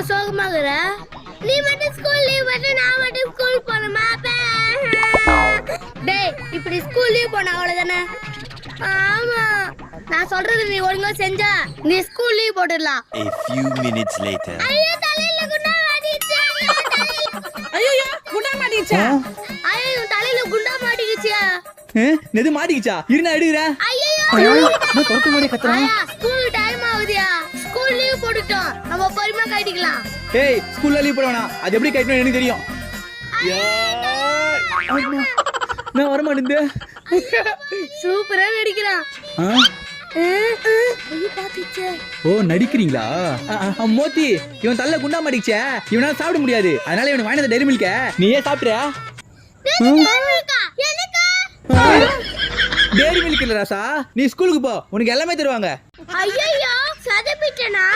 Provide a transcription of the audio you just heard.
சோகமாகற? நீ மட்டும் school leave பண்ண, நான் மட்டும் ஸ்கூல் போணுமா? டேய், இப்படி ஸ்கூல் லீவ் போனா அவ்வளவுதானே? ஆமா, நான் சொல்றது நீ ஒழுங்கா செஞ்சா நீ ஸ்கூல் லீவ் போட்டுடலாம். A few minutes later. ஐயோ, தலையில குண்டா மாட்டிச்சு. ஐயோ குண்டா மாட்டிச்சா? ஐயோ, தலையில குண்டா மாட்டிக்கிச்சு. நெது மாட்டிக்கிச்சா? இருனா எடுக்குறேன். ஐயோ, நான் தொட்டு மாடி கத்துறேன். ஐயா, ஸ்கூல் டைம் ஆகுதியா? ஸ்கூல் லீவ் போட்டுட்டோம், நம்ம பொறுமையா கட்டிக்கலாம். ஏய், ஸ்கூல்ல லீவ் போட வேணாம். அது எப்படி கட்டணும் எனக்கு தெரியும். நான் வர மாட்டேன். சூப்பரா நடிக்கிறான். ஓ, நடிக்கிறீங்களா? மோத்தி, இவன் தள்ள குண்டா மாட்டிச்சே, இவனால சாப்பிட முடியாது. அதனால இவனுக்கு வாங்கினது டைரி மில்க நீயே சாப்பிட்றியா? டைரி மில்க் இல்ல ராசா, நீ ஸ்கூலுக்கு போ, உனக்கு எல்லாமே தருவாங்க. ஐயோ, சதப்பிட்டனா?